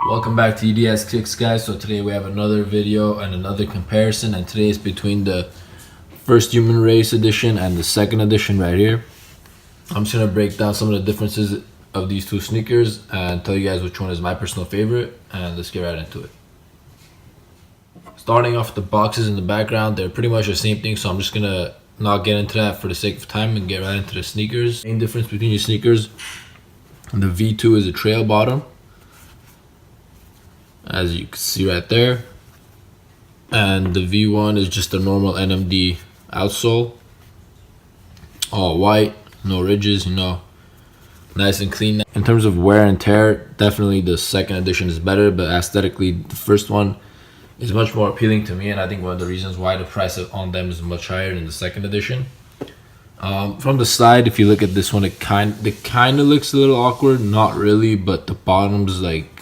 Welcome back to EDS Kicks, guys. So today we have another video and another comparison, and today is between the first human race edition and the second edition right here. I'm just gonna break down some of the differences of these two sneakers and tell you guys which one is my personal favorite, and let's get right into it. Starting off with the boxes in the background, they're pretty much the same thing, so I'm just gonna not get into that for the sake of time and get right into the sneakers. Main difference between your sneakers, the V2 is a trail bottom, as you can see right there, and the V1 is just a normal NMD outsole, all white, no ridges, nice and clean. In terms of wear and tear, definitely the second edition is better, but aesthetically the first one is much more appealing to me, and I think one of the reasons why the price on them is much higher than the second edition. From the side, if you look at this one, it kind of looks a little awkward. Not really, but the bottom's like,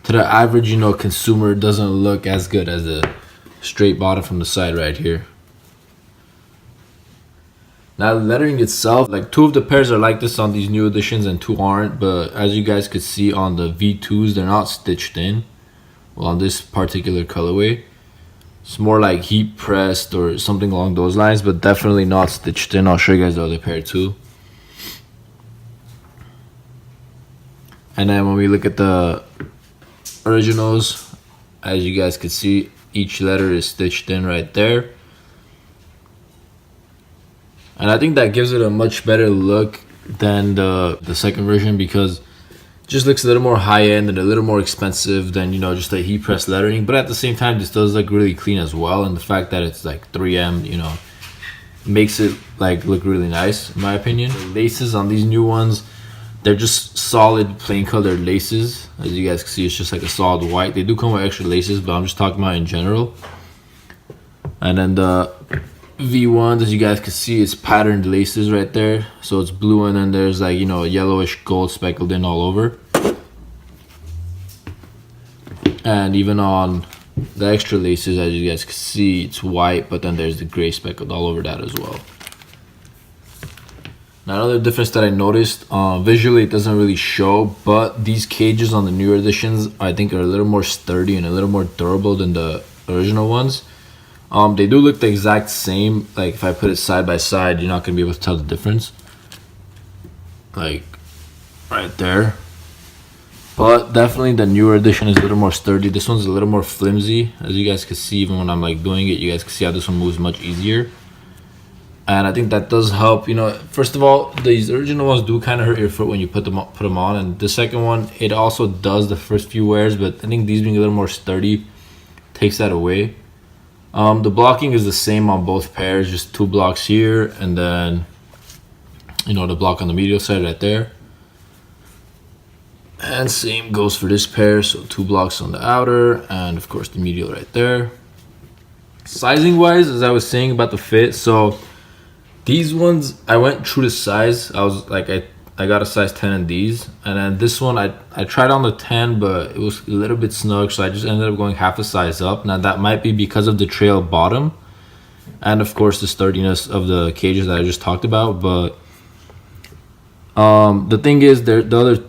to the average, consumer, doesn't look as good as a straight bottom from the side right here. Now, the lettering itself, like two of the pairs are like this on these new editions and two aren't, but as you guys could see on the V2s, they're not stitched in. Well, on this particular colorway, it's more like heat pressed or something along those lines, but definitely not stitched in. I'll show you guys the other pair too. And then when we look at the originals, as you guys can see, each letter is stitched in right there, and I think that gives it a much better look than the second version, because it just looks a little more high end and a little more expensive than just the heat press lettering. But at the same time, this does look really clean as well, and the fact that it's like 3M makes it like look really nice, in my opinion. The laces on these new ones, they're just solid plain colored laces. As you guys can see, it's just like a solid white. They do come with extra laces, but I'm just talking about in general. And then the V1s, as you guys can see, is patterned laces right there. So it's blue, and then there's like yellowish gold speckled in all over. And even on the extra laces, as you guys can see, it's white, but then there's the gray speckled all over that as well. Now, another difference that I noticed, visually it doesn't really show, but these cages on the newer editions I think are a little more sturdy and a little more durable than the original ones. They do look the exact same. Like if I put it side by side, you're not going to be able to tell the difference, like right there. But definitely the newer edition is a little more sturdy. This one's a little more flimsy, as you guys can see. Even when I'm like doing it, you guys can see how this one moves much easier. And I think that does help. First of all, these original ones do kind of hurt your foot when you put them on, and the second one, it also does the first few wears, but I think these being a little more sturdy takes that away. The blocking is the same on both pairs, just two blocks here, and then the block on the medial side right there. And same goes for this pair, so two blocks on the outer, and of course the medial right there. Sizing wise, as I was saying about the fit, so these ones, I went true to size. I was like, I got a size 10 in these. And then this one, I tried on the 10, but it was a little bit snug, so I just ended up going half a size up. Now, that might be because of the trail bottom and, of course, the sturdiness of the cages that I just talked about. But the thing is, the other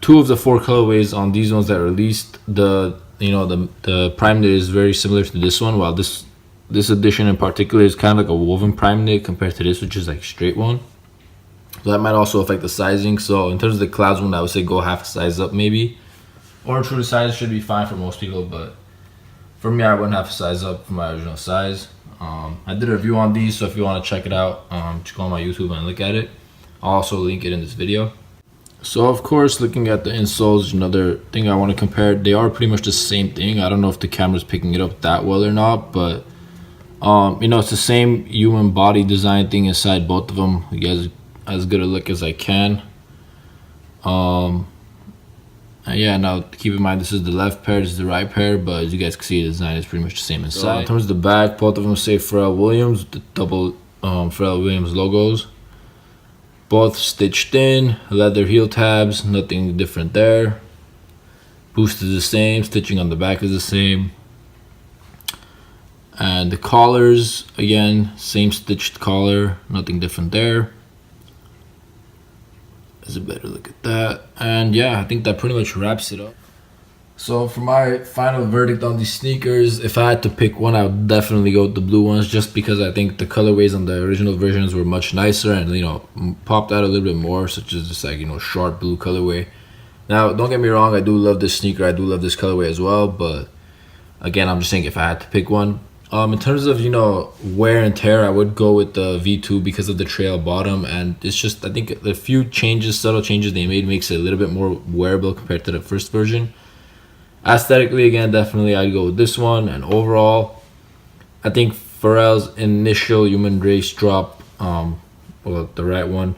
two of the four colorways on these ones that released, the prime knit is very similar to this one, while this edition in particular is kind of like a woven prime knit compared to this, which is like straight one. So that might also affect the sizing. So in terms of the clouds one, I would say go half a size up maybe, or true to size should be fine for most people, but for me, I went half a size up from my original size. I did a review on these, so if you want to check it out, just go on my YouTube and look at it. I'll also link it in this video. So of course, looking at the insoles, another thing I want to compare, they are pretty much the same thing. I don't know if the camera's picking it up that well or not, but it's the same human body design thing inside both of them. You guys, as good a look as I can. And yeah, now keep in mind, this is the left pair, this is the right pair, but as you guys can see, the design is pretty much the same inside. So in terms of the back, both of them say Pharrell Williams, the double Pharrell Williams logos. Both stitched in, leather heel tabs, nothing different there. Boost is the same, stitching on the back is the same. And the collars, again, same stitched collar, nothing different there. There's a better look at that. And yeah, I think that pretty much wraps it up. So for my final verdict on these sneakers, if I had to pick one, I would definitely go with the blue ones, just because I think the colorways on the original versions were much nicer and, you know, popped out a little bit more, such as just like, you know, sharp blue colorway. Now, don't get me wrong, I do love this sneaker, I do love this colorway as well, but again, I'm just saying if I had to pick one. In terms of, you know, wear and tear, I would go with the V2 because of the trail bottom, and it's just, I think the few changes, subtle changes they made makes it a little bit more wearable compared to the first version. Aesthetically, again, definitely I'd go with this one. And overall, I think Pharrell's initial human race drop, well, the right one,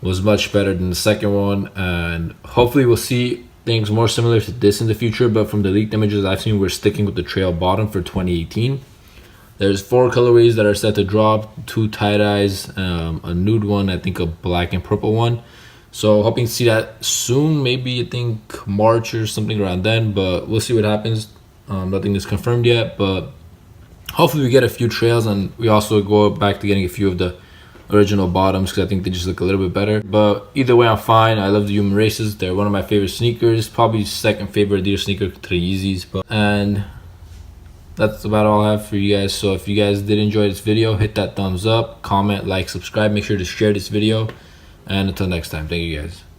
was much better than the second one. And hopefully we'll see things more similar to this in the future. But from the leaked images I've seen, we're sticking with the trail bottom for 2018. There's 4 colorways that are set to drop, 2 tie-dyes, a nude one, I think a black and purple one. So hoping to see that soon, maybe I think March or something around then, but we'll see what happens. Nothing is confirmed yet, but hopefully we get a few trails, and we also go back to getting a few of the original bottoms because I think they just look a little bit better. But either way, I'm fine. I love the Human Races. They're one of my favorite sneakers, probably second favorite Adidas sneaker to the Yeezys. And that's about all I have for you guys. So if you guys did enjoy this video, hit that thumbs up, comment, like, subscribe. Make sure to share this video. And until next time, thank you guys.